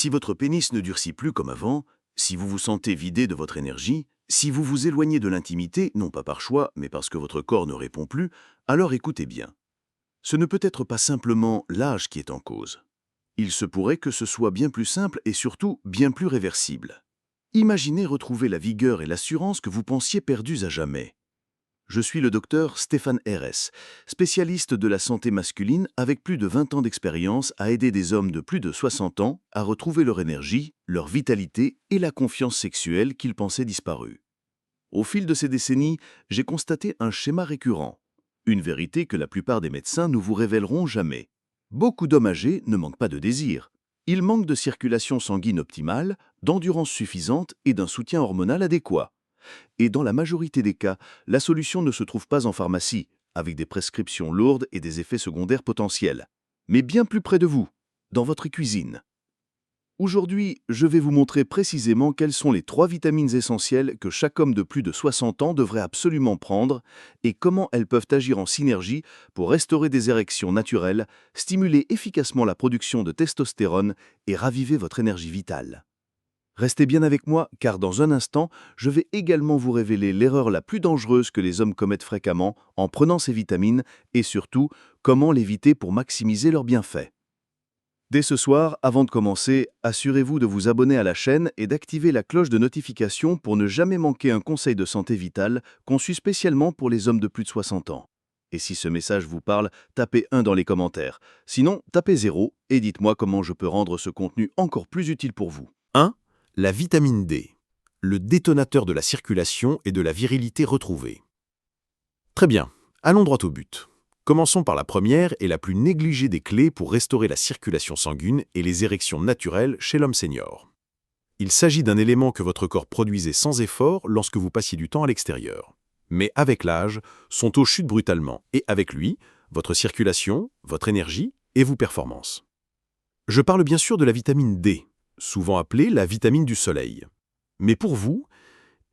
Si votre pénis ne durcit plus comme avant, si vous vous sentez vidé de votre énergie, si vous vous éloignez de l'intimité, non pas par choix, mais parce que votre corps ne répond plus, alors écoutez bien. Ce ne peut être pas simplement l'âge qui est en cause. Il se pourrait que ce soit bien plus simple et surtout bien plus réversible. Imaginez retrouver la vigueur et l'assurance que vous pensiez perdues à jamais. Je suis le docteur Stéphane Herès, spécialiste de la santé masculine avec plus de 20 ans d'expérience à aider des hommes de plus de 60 ans à retrouver leur énergie, leur vitalité et la confiance sexuelle qu'ils pensaient disparue. Au fil de ces décennies, j'ai constaté un schéma récurrent, une vérité que la plupart des médecins ne vous révéleront jamais. Beaucoup d'hommes âgés ne manquent pas de désir. Ils manquent de circulation sanguine optimale, d'endurance suffisante et d'un soutien hormonal adéquat. Et dans la majorité des cas, la solution ne se trouve pas en pharmacie, avec des prescriptions lourdes et des effets secondaires potentiels, mais bien plus près de vous, dans votre cuisine. Aujourd'hui, je vais vous montrer précisément quelles sont les 3 vitamines essentielles que chaque homme de plus de 60 ans devrait absolument prendre et comment elles peuvent agir en synergie pour restaurer des érections naturelles, stimuler efficacement la production de testostérone et raviver votre énergie vitale. Restez bien avec moi, car dans un instant, je vais également vous révéler l'erreur la plus dangereuse que les hommes commettent fréquemment en prenant ces vitamines et surtout, comment l'éviter pour maximiser leurs bienfaits. Dès ce soir, avant de commencer, assurez-vous de vous abonner à la chaîne et d'activer la cloche de notification pour ne jamais manquer un conseil de santé vitale conçu spécialement pour les hommes de plus de 60 ans. Et si ce message vous parle, tapez 1 dans les commentaires. Sinon, tapez 0 et dites-moi comment je peux rendre ce contenu encore plus utile pour vous. 1. La vitamine D, le détonateur de la circulation et de la virilité retrouvée. Très bien, allons droit au but. Commençons par la première et la plus négligée des clés pour restaurer la circulation sanguine et les érections naturelles chez l'homme senior. Il s'agit d'un élément que votre corps produisait sans effort lorsque vous passiez du temps à l'extérieur. Mais avec l'âge, son taux chute brutalement et avec lui, votre circulation, votre énergie et vos performances. Je parle bien sûr de la vitamine D, souvent appelée la vitamine du soleil. Mais pour vous,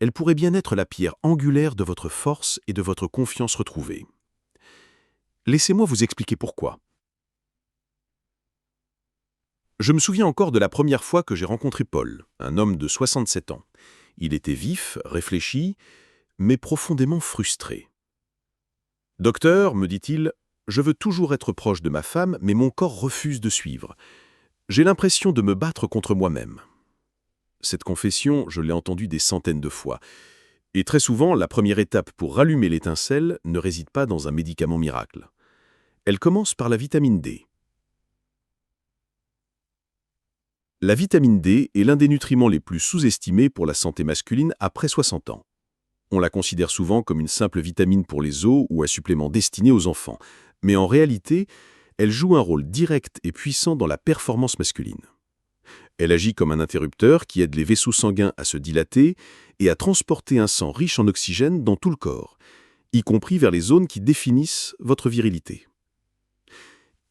elle pourrait bien être la pierre angulaire de votre force et de votre confiance retrouvée. Laissez-moi vous expliquer pourquoi. Je me souviens encore de la première fois que j'ai rencontré Paul, un homme de 67 ans. Il était vif, réfléchi, mais profondément frustré. « Docteur, me dit-il, je veux toujours être proche de ma femme, mais mon corps refuse de suivre. J'ai l'impression de me battre contre moi-même. » Cette confession, je l'ai entendue des centaines de fois. Et très souvent, la première étape pour rallumer l'étincelle ne réside pas dans un médicament miracle. Elle commence par la vitamine D. La vitamine D est l'un des nutriments les plus sous-estimés pour la santé masculine après 60 ans. On la considère souvent comme une simple vitamine pour les os ou un supplément destiné aux enfants. Mais en réalité, elle joue un rôle direct et puissant dans la performance masculine. Elle agit comme un interrupteur qui aide les vaisseaux sanguins à se dilater et à transporter un sang riche en oxygène dans tout le corps, y compris vers les zones qui définissent votre virilité.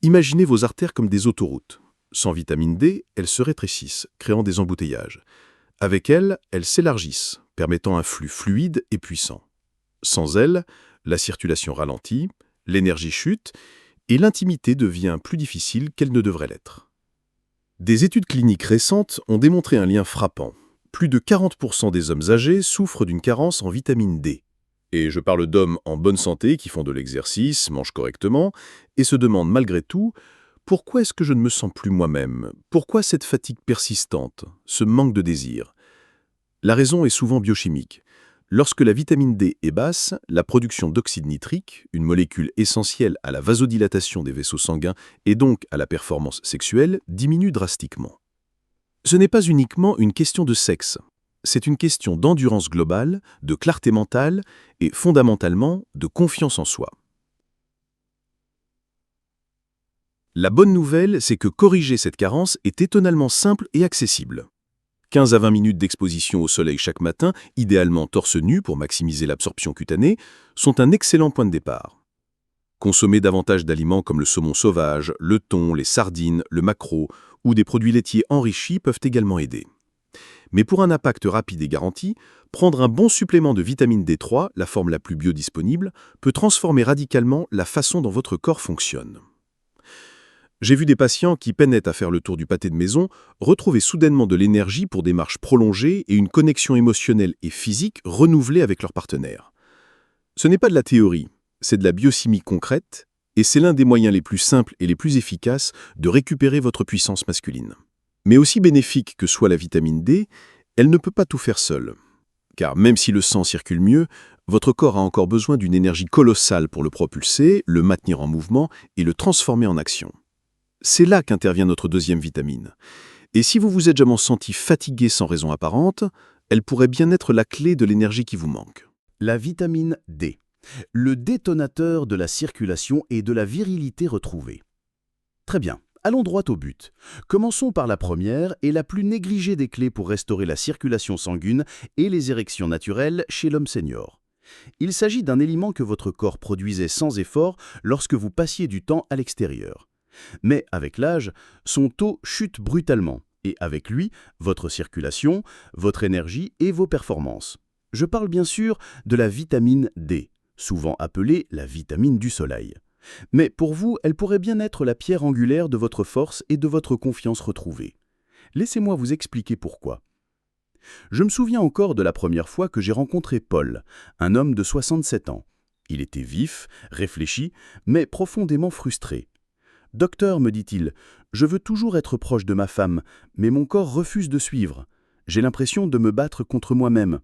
Imaginez vos artères comme des autoroutes. Sans vitamine D, elles se rétrécissent, créant des embouteillages. Avec elles s'élargissent, permettant un flux fluide et puissant. Sans elles, la circulation ralentit, l'énergie chute et l'intimité devient plus difficile qu'elle ne devrait l'être. Des études cliniques récentes ont démontré un lien frappant. Plus de 40% des hommes âgés souffrent d'une carence en vitamine D. Et je parle d'hommes en bonne santé qui font de l'exercice, mangent correctement, et se demandent malgré tout « Pourquoi est-ce que je ne me sens plus moi-même? Pourquoi cette fatigue persistante, ce manque de désir ?» La raison est souvent biochimique. Lorsque la vitamine D est basse, la production d'oxyde nitrique, une molécule essentielle à la vasodilatation des vaisseaux sanguins et donc à la performance sexuelle, diminue drastiquement. Ce n'est pas uniquement une question de sexe. C'est une question d'endurance globale, de clarté mentale et fondamentalement de confiance en soi. La bonne nouvelle, c'est que corriger cette carence est étonnamment simple et accessible. 15 à 20 minutes d'exposition au soleil chaque matin, idéalement torse nu pour maximiser l'absorption cutanée, sont un excellent point de départ. Consommer davantage d'aliments comme le saumon sauvage, le thon, les sardines, le maquereau ou des produits laitiers enrichis peuvent également aider. Mais pour un impact rapide et garanti, prendre un bon supplément de vitamine D3, la forme la plus biodisponible, peut transformer radicalement la façon dont votre corps fonctionne. J'ai vu des patients qui peinaient à faire le tour du pâté de maison retrouver soudainement de l'énergie pour des marches prolongées et une connexion émotionnelle et physique renouvelée avec leur partenaire. Ce n'est pas de la théorie, c'est de la biochimie concrète, et c'est l'un des moyens les plus simples et les plus efficaces de récupérer votre puissance masculine. Mais aussi bénéfique que soit la vitamine D, elle ne peut pas tout faire seule. Car même si le sang circule mieux, votre corps a encore besoin d'une énergie colossale pour le propulser, le maintenir en mouvement et le transformer en action. C'est là qu'intervient notre deuxième vitamine. Et si vous vous êtes jamais senti fatigué sans raison apparente, elle pourrait bien être la clé de l'énergie qui vous manque. La vitamine D, le détonateur de la circulation et de la virilité retrouvée. Très bien, allons droit au but. Commençons par la première et la plus négligée des clés pour restaurer la circulation sanguine et les érections naturelles chez l'homme senior. Il s'agit d'un élément que votre corps produisait sans effort lorsque vous passiez du temps à l'extérieur. Mais avec l'âge, son taux chute brutalement, et avec lui, votre circulation, votre énergie et vos performances. Je parle bien sûr de la vitamine D, souvent appelée la vitamine du soleil. Mais pour vous, elle pourrait bien être la pierre angulaire de votre force et de votre confiance retrouvée. Laissez-moi vous expliquer pourquoi. Je me souviens encore de la première fois que j'ai rencontré Paul, un homme de 67 ans. Il était vif, réfléchi, mais profondément frustré. « Docteur, me dit-il, je veux toujours être proche de ma femme, mais mon corps refuse de suivre. J'ai l'impression de me battre contre moi-même. »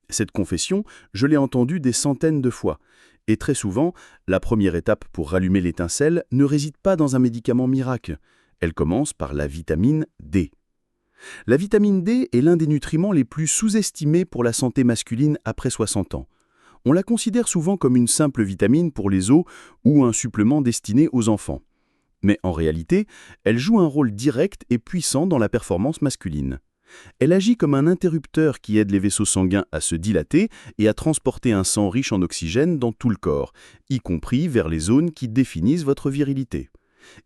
Cette confession, je l'ai entendue des centaines de fois. Et très souvent, la première étape pour rallumer l'étincelle ne réside pas dans un médicament miracle. Elle commence par la vitamine D. La vitamine D est l'un des nutriments les plus sous-estimés pour la santé masculine après 60 ans. On la considère souvent comme une simple vitamine pour les os ou un supplément destiné aux enfants. Mais en réalité, elle joue un rôle direct et puissant dans la performance masculine. Elle agit comme un interrupteur qui aide les vaisseaux sanguins à se dilater et à transporter un sang riche en oxygène dans tout le corps, y compris vers les zones qui définissent votre virilité.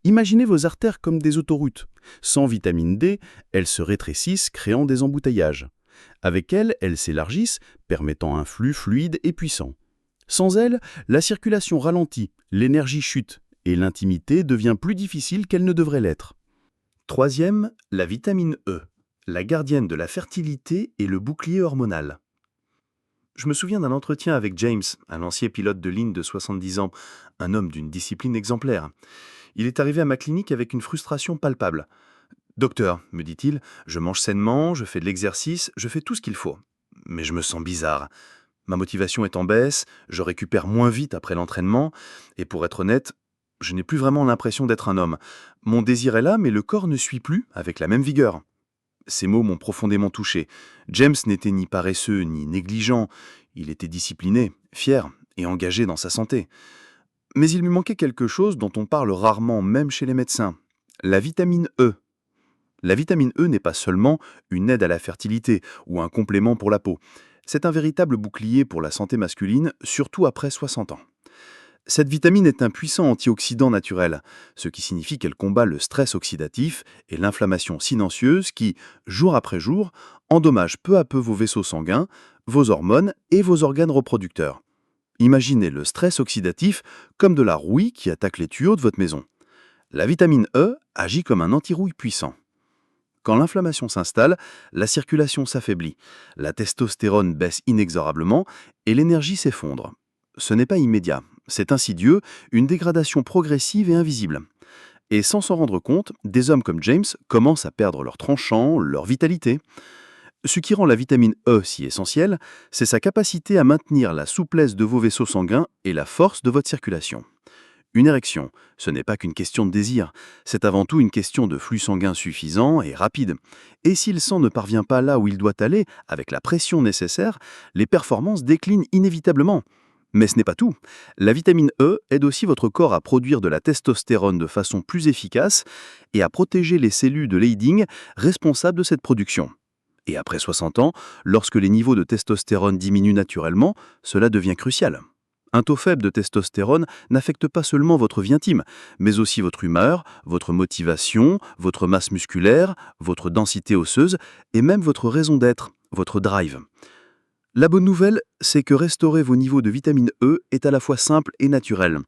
Imaginez vos artères comme des autoroutes. Sans vitamine D, elles se rétrécissent, créant des embouteillages. Avec elle, elles s'élargissent, permettant un flux fluide et puissant. Sans elle, la circulation ralentit, l'énergie chute, et l'intimité devient plus difficile qu'elle ne devrait l'être. Troisième, la vitamine E, la gardienne de la fertilité et le bouclier hormonal. Je me souviens d'un entretien avec James, un ancien pilote de ligne de 70 ans, un homme d'une discipline exemplaire. Il est arrivé à ma clinique avec une frustration palpable. « Docteur, me dit-il, je mange sainement, je fais de l'exercice, je fais tout ce qu'il faut. Mais je me sens bizarre. Ma motivation est en baisse, je récupère moins vite après l'entraînement, et pour être honnête, je n'ai plus vraiment l'impression d'être un homme. Mon désir est là, mais le corps ne suit plus avec la même vigueur. » Ces mots m'ont profondément touché. James n'était ni paresseux ni négligent. Il était discipliné, fier et engagé dans sa santé. Mais il lui manquait quelque chose dont on parle rarement, même chez les médecins. La vitamine E. La vitamine E n'est pas seulement une aide à la fertilité ou un complément pour la peau. C'est un véritable bouclier pour la santé masculine, surtout après 60 ans. Cette vitamine est un puissant antioxydant naturel, ce qui signifie qu'elle combat le stress oxydatif et l'inflammation silencieuse qui, jour après jour, endommagent peu à peu vos vaisseaux sanguins, vos hormones et vos organes reproducteurs. Imaginez le stress oxydatif comme de la rouille qui attaque les tuyaux de votre maison. La vitamine E agit comme un anti-rouille puissant. Quand l'inflammation s'installe, la circulation s'affaiblit, la testostérone baisse inexorablement et l'énergie s'effondre. Ce n'est pas immédiat, c'est insidieux, une dégradation progressive et invisible. Et sans s'en rendre compte, des hommes comme James commencent à perdre leur tranchant, leur vitalité. Ce qui rend la vitamine E si essentielle, c'est sa capacité à maintenir la souplesse de vos vaisseaux sanguins et la force de votre circulation. Une érection, ce n'est pas qu'une question de désir, c'est avant tout une question de flux sanguin suffisant et rapide. Et si le sang ne parvient pas là où il doit aller, avec la pression nécessaire, les performances déclinent inévitablement. Mais ce n'est pas tout. La vitamine E aide aussi votre corps à produire de la testostérone de façon plus efficace et à protéger les cellules de Leydig responsables de cette production. Et après 60 ans, lorsque les niveaux de testostérone diminuent naturellement, cela devient crucial. Un taux faible de testostérone n'affecte pas seulement votre vie intime, mais aussi votre humeur, votre motivation, votre masse musculaire, votre densité osseuse et même votre raison d'être, votre drive. La bonne nouvelle, c'est que restaurer vos niveaux de vitamine E est à la fois simple et naturel.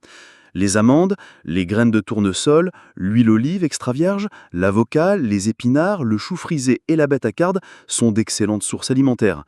Les amandes, les graines de tournesol, l'huile olive extra vierge, l'avocat, les épinards, le chou frisé et la bêta-carde sont d'excellentes sources alimentaires.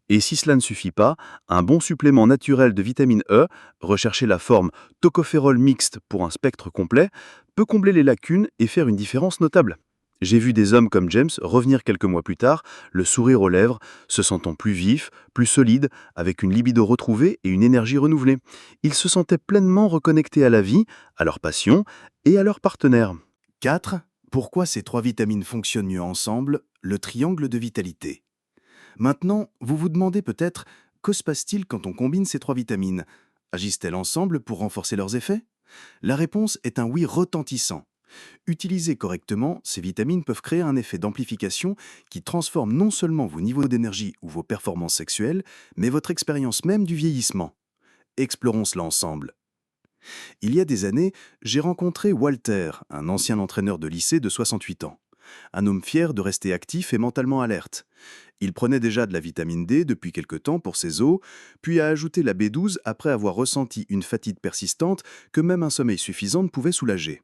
Et si cela ne suffit pas, un bon supplément naturel de vitamine E, recherchez la forme tocophérol mixte pour un spectre complet, peut combler les lacunes et faire une différence notable. J'ai vu des hommes comme James revenir quelques mois plus tard, le sourire aux lèvres, se sentant plus vifs, plus solides, avec une libido retrouvée et une énergie renouvelée. Ils se sentaient pleinement reconnectés à la vie, à leur passion et à leur partenaire. 4. Pourquoi ces 3 vitamines fonctionnent mieux ensemble? Le triangle de vitalité. Maintenant, vous vous demandez peut-être, que se passe-t-il quand on combine ces 3 vitamines? Agissent-elles ensemble pour renforcer leurs effets? La réponse est un oui retentissant. Utilisées correctement, ces vitamines peuvent créer un effet d'amplification qui transforme non seulement vos niveaux d'énergie ou vos performances sexuelles, mais votre expérience même du vieillissement. Explorons cela ensemble. Il y a des années, j'ai rencontré Walter, un ancien entraîneur de lycée de 68 ans. Un homme fier de rester actif et mentalement alerte. Il prenait déjà de la vitamine D depuis quelque temps pour ses os, puis a ajouté la B12 après avoir ressenti une fatigue persistante que même un sommeil suffisant ne pouvait soulager.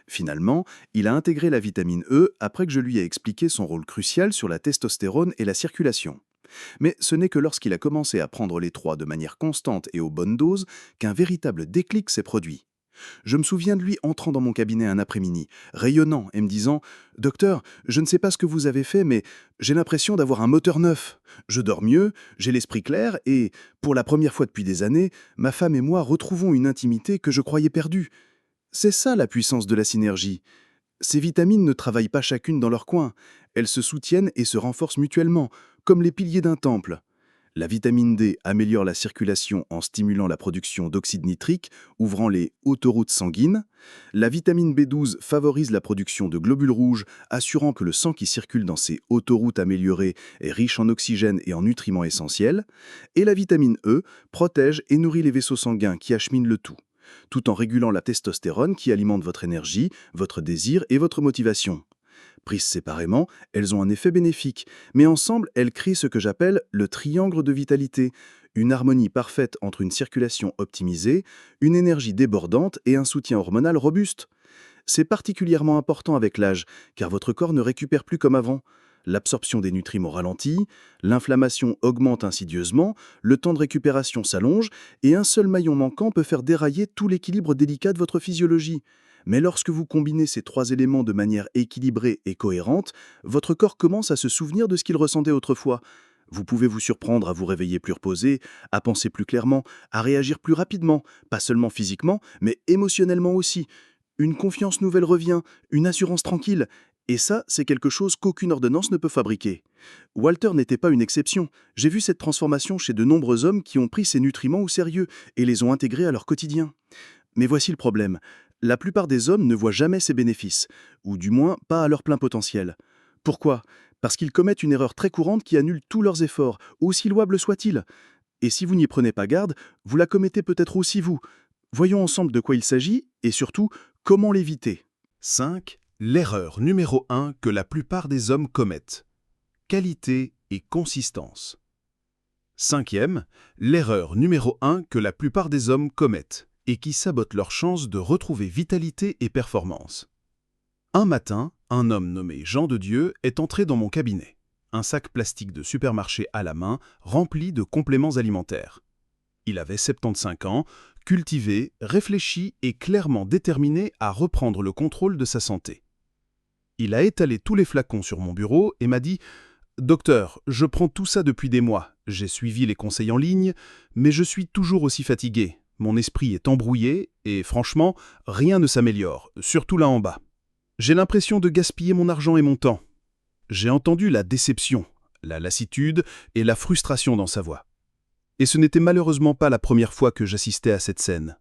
Finalement, il a intégré la vitamine E après que je lui ai expliqué son rôle crucial sur la testostérone et la circulation. Mais ce n'est que lorsqu'il a commencé à prendre les 3 de manière constante et aux bonnes doses qu'un véritable déclic s'est produit. Je me souviens de lui entrant dans mon cabinet un après-midi, rayonnant et me disant « Docteur, je ne sais pas ce que vous avez fait, mais j'ai l'impression d'avoir un moteur neuf. Je dors mieux, j'ai l'esprit clair et, pour la première fois depuis des années, ma femme et moi retrouvons une intimité que je croyais perdue. » C'est ça la puissance de la synergie. Ces vitamines ne travaillent pas chacune dans leur coin. Elles se soutiennent et se renforcent mutuellement, comme les piliers d'un temple. La vitamine D améliore la circulation en stimulant la production d'oxyde nitrique, ouvrant les autoroutes sanguines. La vitamine B12 favorise la production de globules rouges, assurant que le sang qui circule dans ces autoroutes améliorées est riche en oxygène et en nutriments essentiels. Et la vitamine E protège et nourrit les vaisseaux sanguins qui acheminent le tout en régulant la testostérone qui alimente votre énergie, votre désir et votre motivation. Prises séparément, elles ont un effet bénéfique, mais ensemble, elles créent ce que j'appelle le triangle de vitalité, une harmonie parfaite entre une circulation optimisée, une énergie débordante et un soutien hormonal robuste. C'est particulièrement important avec l'âge, car votre corps ne récupère plus comme avant. L'absorption des nutriments ralentit, l'inflammation augmente insidieusement, le temps de récupération s'allonge, et un seul maillon manquant peut faire dérailler tout l'équilibre délicat de votre physiologie. Mais lorsque vous combinez ces 3 éléments de manière équilibrée et cohérente, votre corps commence à se souvenir de ce qu'il ressentait autrefois. Vous pouvez vous surprendre à vous réveiller plus reposé, à penser plus clairement, à réagir plus rapidement, pas seulement physiquement, mais émotionnellement aussi. Une confiance nouvelle revient, une assurance tranquille. Et ça, c'est quelque chose qu'aucune ordonnance ne peut fabriquer. Walter n'était pas une exception. J'ai vu cette transformation chez de nombreux hommes qui ont pris ces nutriments au sérieux et les ont intégrés à leur quotidien. Mais voici le problème. La plupart des hommes ne voient jamais ces bénéfices, ou du moins pas à leur plein potentiel. Pourquoi? Parce qu'ils commettent une erreur très courante qui annule tous leurs efforts, aussi louables soient-ils. Et si vous n'y prenez pas garde, vous la commettez peut-être aussi vous. Voyons ensemble de quoi il s'agit, et surtout, comment l'éviter. 5. L'erreur numéro 1 que la plupart des hommes commettent. Qualité et consistance. 5e, l'erreur numéro 1 que la plupart des hommes commettent et qui sabote leur chance de retrouver vitalité et performance. Un matin, un homme nommé Jean de Dieu est entré dans mon cabinet, un sac plastique de supermarché à la main rempli de compléments alimentaires. Il avait 75 ans, cultivé, réfléchi et clairement déterminé à reprendre le contrôle de sa santé. Il a étalé tous les flacons sur mon bureau et m'a dit « Docteur, je prends tout ça depuis des mois. J'ai suivi les conseils en ligne, mais je suis toujours aussi fatigué. Mon esprit est embrouillé et franchement, rien ne s'améliore, surtout là en bas. J'ai l'impression de gaspiller mon argent et mon temps. » J'ai entendu la déception, la lassitude et la frustration dans sa voix. Et ce n'était malheureusement pas la première fois que j'assistais à cette scène.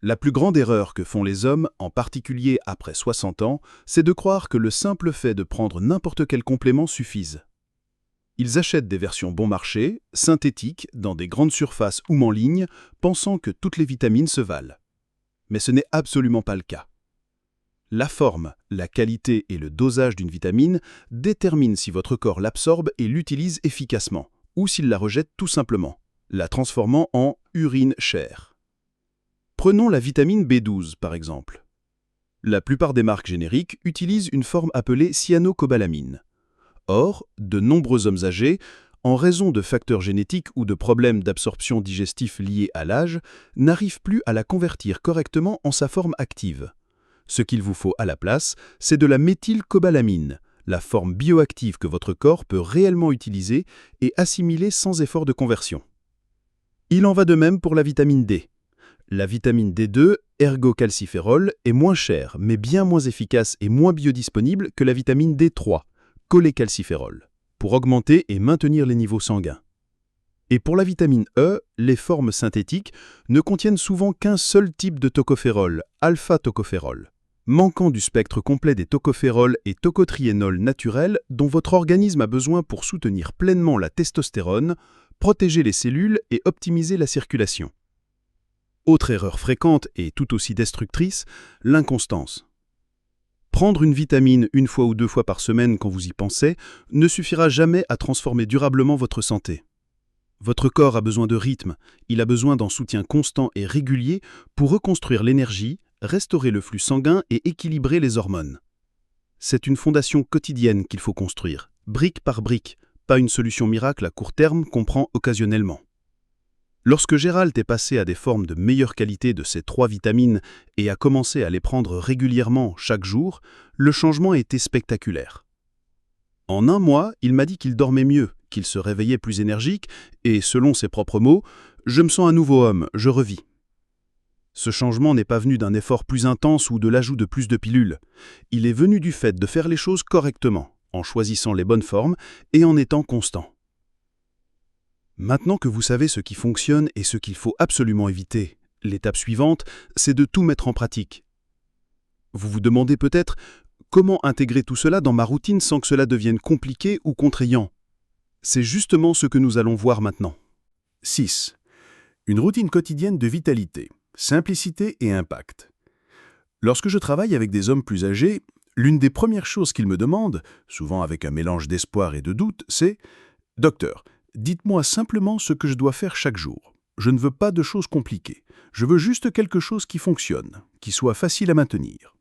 La plus grande erreur que font les hommes, en particulier après 60 ans, c'est de croire que le simple fait de prendre n'importe quel complément suffise. Ils achètent des versions bon marché, synthétiques, dans des grandes surfaces ou en ligne, pensant que toutes les vitamines se valent. Mais ce n'est absolument pas le cas. La forme, la qualité et le dosage d'une vitamine déterminent si votre corps l'absorbe et l'utilise efficacement, ou s'il la rejette tout simplement, la transformant en urine chère. Prenons la vitamine B12, par exemple. La plupart des marques génériques utilisent une forme appelée cyanocobalamin. Or, de nombreux hommes âgés, en raison de facteurs génétiques ou de problèmes d'absorption digestif liés à l'âge, n'arrivent plus à la convertir correctement en sa forme active. Ce qu'il vous faut à la place, c'est de la méthylcobalamine, la forme bioactive que votre corps peut réellement utiliser et assimiler sans effort de conversion. Il en va de même pour la vitamine D. La vitamine D2, ergocalciférol, est moins chère, mais bien moins efficace et moins biodisponible que la vitamine D3, cholécalciférol, pour augmenter et maintenir les niveaux sanguins. Et pour la vitamine E, les formes synthétiques ne contiennent souvent qu'un seul type de tocophérol, alpha-tocophérol. Manquant du spectre complet des tocophérols et tocotriénols naturels dont votre organisme a besoin pour soutenir pleinement la testostérone, protéger les cellules et optimiser la circulation. Autre erreur fréquente et tout aussi destructrice, l'inconstance. Prendre une vitamine une fois ou 2 fois par semaine quand vous y pensez ne suffira jamais à transformer durablement votre santé. Votre corps a besoin de rythme, il a besoin d'un soutien constant et régulier pour reconstruire l'énergie, restaurer le flux sanguin et équilibrer les hormones. C'est une fondation quotidienne qu'il faut construire, brique par brique, pas une solution miracle à court terme qu'on prend occasionnellement. Lorsque Gérald est passé à des formes de meilleure qualité de ces 3 vitamines et a commencé à les prendre régulièrement chaque jour, le changement a été spectaculaire. En 1 mois, il m'a dit qu'il dormait mieux, qu'il se réveillait plus énergique et, selon ses propres mots, « Je me sens un nouveau homme, je revis ». Ce changement n'est pas venu d'un effort plus intense ou de l'ajout de plus de pilules. Il est venu du fait de faire les choses correctement, en choisissant les bonnes formes et en étant constant. Maintenant que vous savez ce qui fonctionne et ce qu'il faut absolument éviter, l'étape suivante, c'est de tout mettre en pratique. Vous vous demandez peut-être comment intégrer tout cela dans ma routine sans que cela devienne compliqué ou contraignant. C'est justement ce que nous allons voir maintenant. 6. Une routine quotidienne de vitalité, simplicité et impact. Lorsque je travaille avec des hommes plus âgés, l'une des premières choses qu'ils me demandent, souvent avec un mélange d'espoir et de doute, c'est « Docteur, dites-moi simplement ce que je dois faire chaque jour. Je ne veux pas de choses compliquées. Je veux juste quelque chose qui fonctionne, qui soit facile à maintenir. »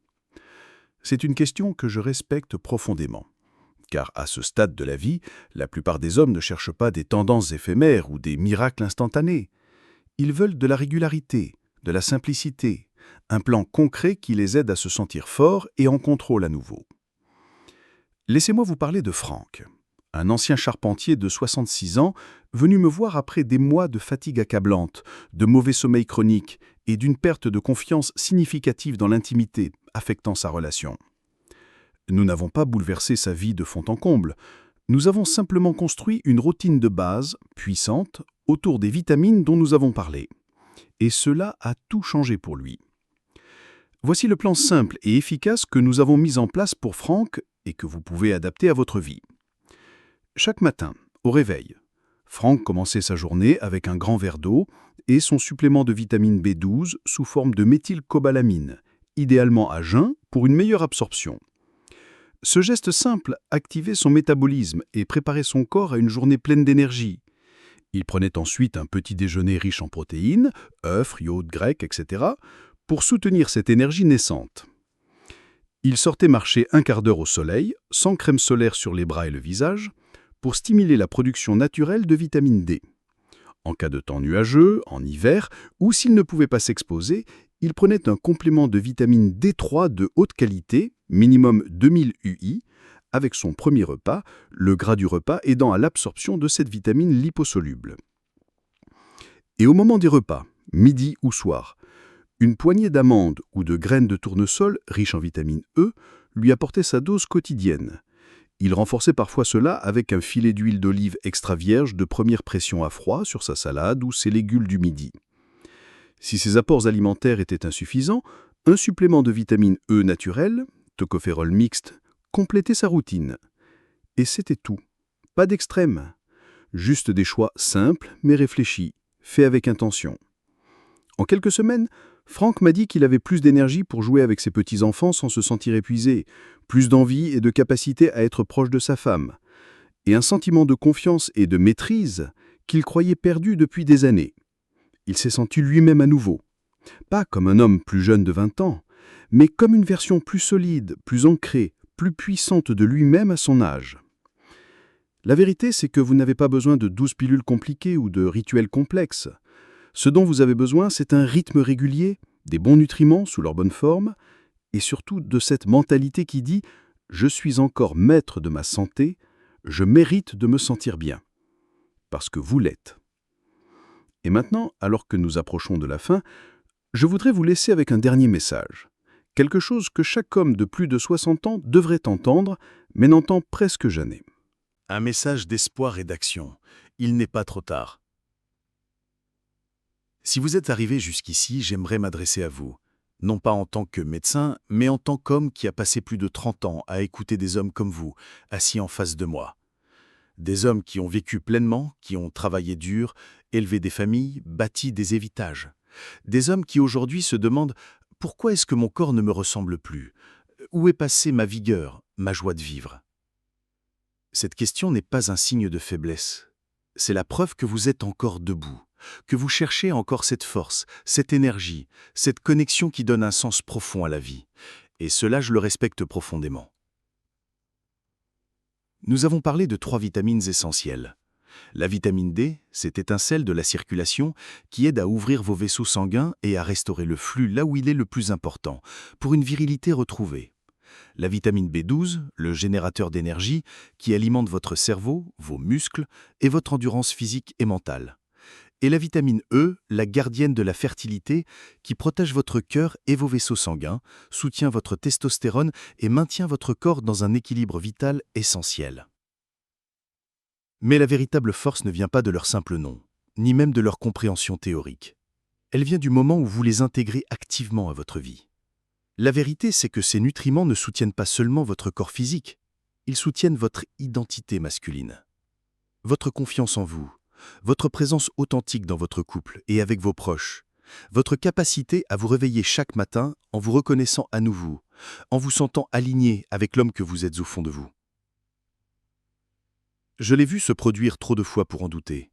C'est une question que je respecte profondément. Car à ce stade de la vie, la plupart des hommes ne cherchent pas des tendances éphémères ou des miracles instantanés. Ils veulent de la régularité, de la simplicité, un plan concret qui les aide à se sentir forts et en contrôle à nouveau. Laissez-moi vous parler de Franck, un ancien charpentier de 66 ans venu me voir après des mois de fatigue accablante, de mauvais sommeil chronique et d'une perte de confiance significative dans l'intimité affectant sa relation. Nous n'avons pas bouleversé sa vie de fond en comble. Nous avons simplement construit une routine de base, puissante, autour des vitamines dont nous avons parlé. Et cela a tout changé pour lui. Voici le plan simple et efficace que nous avons mis en place pour Franck et que vous pouvez adapter à votre vie. Chaque matin, au réveil, Franck commençait sa journée avec un grand verre d'eau et son supplément de vitamine B12 sous forme de méthylcobalamine, idéalement à jeun pour une meilleure absorption. Ce geste simple activait son métabolisme et préparait son corps à une journée pleine d'énergie. Il prenait ensuite un petit déjeuner riche en protéines, œufs, yaourt grec, etc., pour soutenir cette énergie naissante. Il sortait marcher 1/4 d'heure au soleil, sans crème solaire sur les bras et le visage, pour stimuler la production naturelle de vitamine D. En cas de temps nuageux, en hiver, ou s'il ne pouvait pas s'exposer, il prenait un complément de vitamine D3 de haute qualité, minimum 2000 UI, avec son premier repas, le gras du repas aidant à l'absorption de cette vitamine liposoluble. Et au moment des repas, midi ou soir, une poignée d'amandes ou de graines de tournesol, riches en vitamine E, lui apportait sa dose quotidienne. Il renforçait parfois cela avec un filet d'huile d'olive extra vierge de première pression à froid sur sa salade ou ses légumes du midi. Si ces apports alimentaires étaient insuffisants, un supplément de vitamine E naturel, tocophérol mixte, complétait sa routine. Et c'était tout. Pas d'extrême. Juste des choix simples mais réfléchis, faits avec intention. En quelques semaines, Franck m'a dit qu'il avait plus d'énergie pour jouer avec ses petits-enfants sans se sentir épuisé, plus d'envie et de capacité à être proche de sa femme, et un sentiment de confiance et de maîtrise qu'il croyait perdu depuis des années. Il s'est senti lui-même à nouveau. Pas comme un homme plus jeune de 20 ans, mais comme une version plus solide, plus ancrée, plus puissante de lui-même à son âge. La vérité, c'est que vous n'avez pas besoin de 12 pilules compliquées ou de rituels complexes. Ce dont vous avez besoin, c'est un rythme régulier, des bons nutriments sous leur bonne forme, et surtout de cette mentalité qui dit « Je suis encore maître de ma santé, je mérite de me sentir bien ». Parce que vous l'êtes. Et maintenant, alors que nous approchons de la fin, je voudrais vous laisser avec un dernier message. Quelque chose que chaque homme de plus de 60 ans devrait entendre, mais n'entend presque jamais. Un message d'espoir et d'action. Il n'est pas trop tard. Si vous êtes arrivé jusqu'ici, j'aimerais m'adresser à vous. Non pas en tant que médecin, mais en tant qu'homme qui a passé plus de 30 ans à écouter des hommes comme vous, assis en face de moi. Des hommes qui ont vécu pleinement, qui ont travaillé dur, élevé des familles, bâti des héritages. Des hommes qui aujourd'hui se demandent « Pourquoi est-ce que mon corps ne me ressemble plus ? Où est passée ma vigueur, ma joie de vivre ?» Cette question n'est pas un signe de faiblesse. C'est la preuve que vous êtes encore debout, que vous cherchez encore cette force, cette énergie, cette connexion qui donne un sens profond à la vie. Et cela, je le respecte profondément. Nous avons parlé de 3 vitamines essentielles. La vitamine D, cette étincelle de la circulation qui aide à ouvrir vos vaisseaux sanguins et à restaurer le flux là où il est le plus important, pour une virilité retrouvée. La vitamine B12, le générateur d'énergie, qui alimente votre cerveau, vos muscles et votre endurance physique et mentale. Et la vitamine E, la gardienne de la fertilité, qui protège votre cœur et vos vaisseaux sanguins, soutient votre testostérone et maintient votre corps dans un équilibre vital essentiel. Mais la véritable force ne vient pas de leur simple nom, ni même de leur compréhension théorique. Elle vient du moment où vous les intégrez activement à votre vie. La vérité, c'est que ces nutriments ne soutiennent pas seulement votre corps physique, ils soutiennent votre identité masculine. Votre confiance en vous, votre présence authentique dans votre couple et avec vos proches, votre capacité à vous réveiller chaque matin en vous reconnaissant à nouveau, en vous sentant aligné avec l'homme que vous êtes au fond de vous. Je l'ai vu se produire trop de fois pour en douter.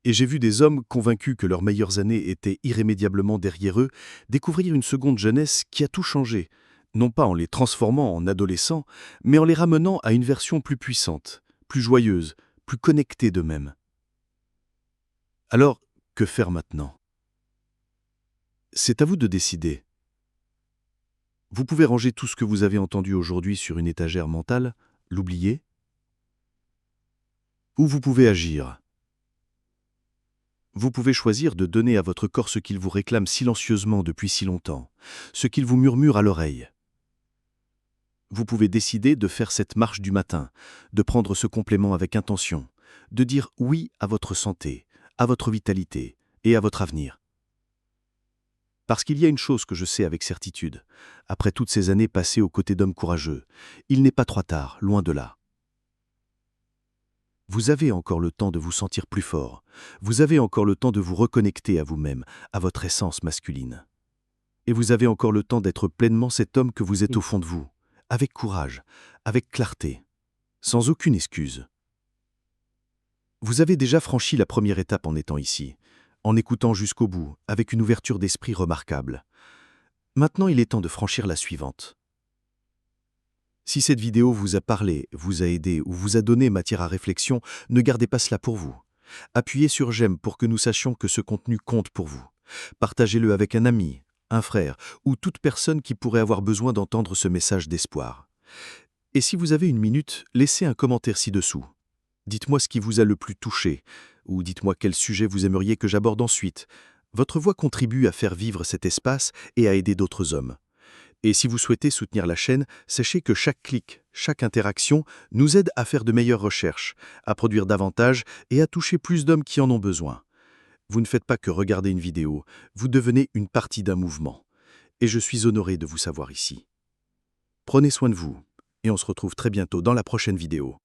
Et j'ai vu des hommes convaincus que leurs meilleures années étaient irrémédiablement derrière eux, découvrir une seconde jeunesse qui a tout changé, non pas en les transformant en adolescents, mais en les ramenant à une version plus puissante, plus joyeuse, plus connectée d'eux-mêmes. Alors, que faire maintenant ? C'est à vous de décider. Vous pouvez ranger tout ce que vous avez entendu aujourd'hui sur une étagère mentale, l'oublier, ou vous pouvez agir. Vous pouvez choisir de donner à votre corps ce qu'il vous réclame silencieusement depuis si longtemps, ce qu'il vous murmure à l'oreille. Vous pouvez décider de faire cette marche du matin, de prendre ce complément avec intention, de dire oui à votre santé, à votre vitalité et à votre avenir. Parce qu'il y a une chose que je sais avec certitude, après toutes ces années passées aux côtés d'hommes courageux, il n'est pas trop tard, loin de là. Vous avez encore le temps de vous sentir plus fort. Vous avez encore le temps de vous reconnecter à vous-même, à votre essence masculine. Et vous avez encore le temps d'être pleinement cet homme que vous êtes au fond de vous, avec courage, avec clarté, sans aucune excuse. Vous avez déjà franchi la première étape en étant ici, en écoutant jusqu'au bout, avec une ouverture d'esprit remarquable. Maintenant, il est temps de franchir la suivante. Si cette vidéo vous a parlé, vous a aidé ou vous a donné matière à réflexion, ne gardez pas cela pour vous. Appuyez sur j'aime pour que nous sachions que ce contenu compte pour vous. Partagez-le avec un ami, un frère ou toute personne qui pourrait avoir besoin d'entendre ce message d'espoir. Et si vous avez une minute, laissez un commentaire ci-dessous. Dites-moi ce qui vous a le plus touché ou dites-moi quel sujet vous aimeriez que j'aborde ensuite. Votre voix contribue à faire vivre cet espace et à aider d'autres hommes. Et si vous souhaitez soutenir la chaîne, sachez que chaque clic, chaque interaction nous aide à faire de meilleures recherches, à produire davantage et à toucher plus d'hommes qui en ont besoin. Vous ne faites pas que regarder une vidéo, vous devenez une partie d'un mouvement. Et je suis honoré de vous savoir ici. Prenez soin de vous, et on se retrouve très bientôt dans la prochaine vidéo.